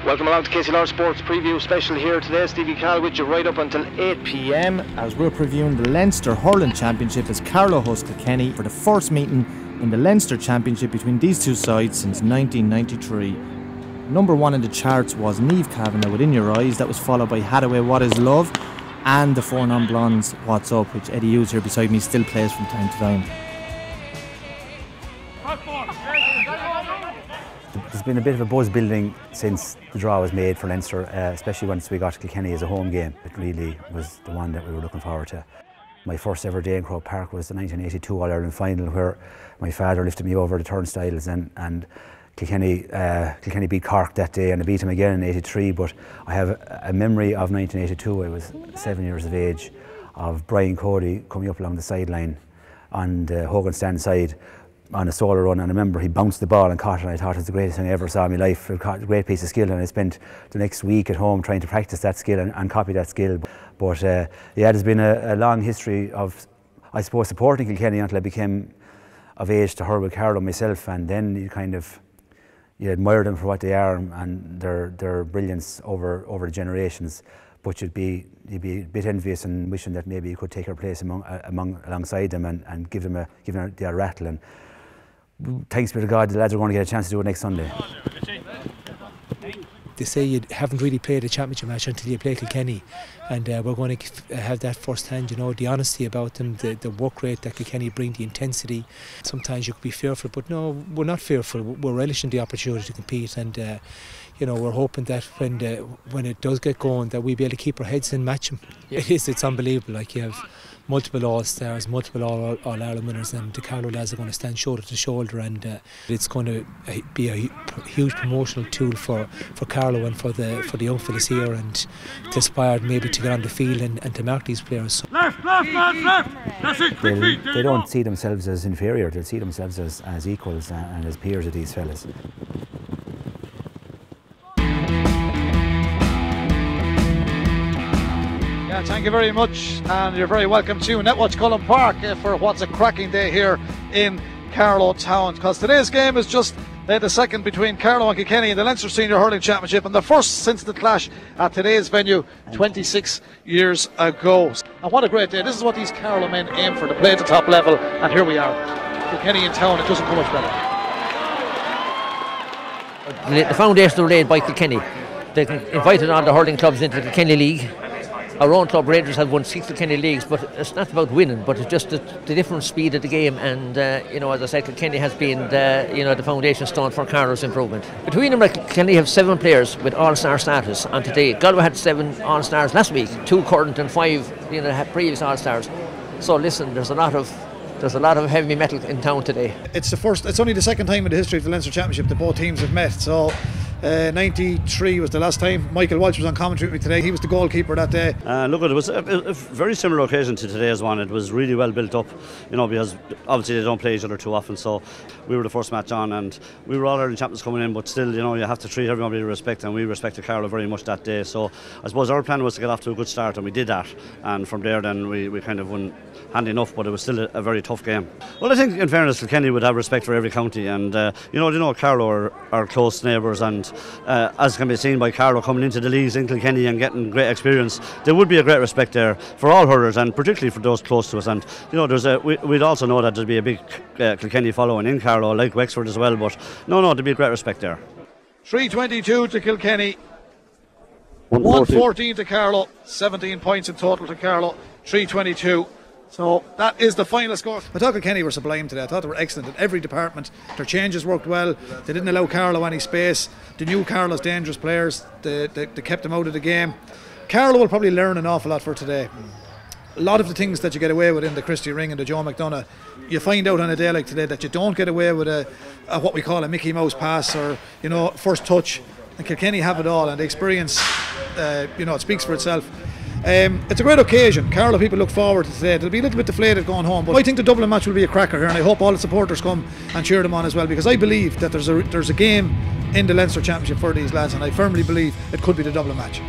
Welcome along to KCLR Sports Preview Special here today. Stevie Cal with you right up until 8 p.m. as we're previewing the Leinster Hurling Championship as Carlow host Kilkenny for the first meeting in the Leinster Championship between these two sides since 1993. Number one in the charts was Niamh Kavanagh with In Your Eyes. That was followed by Hathaway What Is Love and the Four Non-Blondes What's Up, which Eddie Hughes here beside me still plays from time to time. There's been a bit of a buzz building since the draw was made for Leinster, especially once we got Kilkenny as a home game. It really was the one that we were looking forward to. My first ever day in Croke Park was the 1982 All-Ireland final, where my father lifted me over the turnstiles and Kilkenny beat Cork that day, and I beat him again in '83. But I have a memory of 1982. I was 7 years of age, of Brian Cody coming up along the sideline on the Hogan stand side on a solo run, and I remember he bounced the ball and caught it, and I thought it was the greatest thing I ever saw in my life. It was a great piece of skill, and I spent the next week at home trying to practice that skill and copy that skill. But yeah, there's been a long history of, I suppose, supporting Kilkenny until I became of age to hurl with Carlow myself, and then you admire them for what they are and their brilliance over the generations. But you'd be a bit envious and wishing that maybe you could take your place alongside them and give them the rattle. And thanks be to God, the lads are going to get a chance to do it next Sunday. They say you haven't really played a championship match until you play Kilkenny, and we're going to have that first hand, the honesty about them, the work rate that Kilkenny bring, the intensity. Sometimes you could be fearful, but no, we're not fearful. We're relishing the opportunity to compete, and we're hoping that when it does get going, that we'll be able to keep our heads in, match them. It's unbelievable. Like, you have multiple All-Stars, multiple All-Ireland winners, and the Carlow lads are going to stand shoulder to shoulder, and it's going to be a huge promotional tool for Carlow and for the young fellas here, and to aspire maybe to get on the field and to mark these players. Left! That's it, quick feet! They don't see themselves as inferior, they'll see themselves as equals and as peers of these fellas. Thank you very much, and you're very welcome to Netwatch Cullen Park for what's a cracking day here in Carlow Town, because today's game is just the second between Carlow and Kilkenny in the Leinster Senior Hurling Championship, and the first since the clash at today's venue 26 years ago. And what a great day. This is what these Carlow men aim for, to play at the top level, and here we are. Kilkenny in town, it doesn't come much better. The foundations were laid by Kilkenny. They invited on the hurling clubs into the Kilkenny League. Our own club, Rangers, have won 6 Kilkenny leagues, but it's not about winning, but it's just the different speed of the game. And as I said, Kilkenny has been the foundation stone for Carlow's improvement. Between them, Kilkenny have 7 players with all-star status, and today Galway had 7 all-stars last week, 2 current and 5 previous all-stars. So listen, there's a lot of heavy metal in town today. It's only the second time in the history of the Leinster Championship that both teams have met. So 93 was the last time. Michael Walsh was on commentary with me today. He was the goalkeeper that day. Look, it was a very similar occasion to today's one. It was really well built up, because obviously they don't play each other too often. So we were the first match on, and we were all Ireland champions coming in. But still, you have to treat everybody with respect, and we respected Carlow very much that day. So I suppose our plan was to get off to a good start, and we did that. And from there, then we kind of won hand enough, but it was still a very tough game. Well, I think in fairness, Kilkenny would have respect for every county, and Carlow are close neighbours, and as can be seen by Carlow coming into the leagues in Kilkenny and getting great experience, there would be a great respect there for all hurlers, and particularly for those close to us. And we'd also know that there'd be a big Kilkenny following in Carlow, like Wexford as well. But there'd be a great respect there. 322 to Kilkenny, 114 to Carlow, 17 points in total to Carlow, 322. So that is the final score. I thought Kilkenny were sublime today. I thought they were excellent in every department. Their changes worked well. They didn't allow Carlow any space. They knew Carlow's dangerous players. They kept them out of the game. Carlow will probably learn an awful lot for today. A lot of the things that you get away with in the Christie Ring and the Joe McDonagh, you find out on a day like today that you don't get away with a what we call a Mickey Mouse pass or first touch. And Kilkenny have it all, and the experience it speaks for itself. It's a great occasion. Carlow people look forward to today. They'll be a little bit deflated going home, but I think the Dublin match will be a cracker here, and I hope all the supporters come and cheer them on as well, because I believe that there's a game in the Leinster Championship for these lads, and I firmly believe it could be the Dublin match.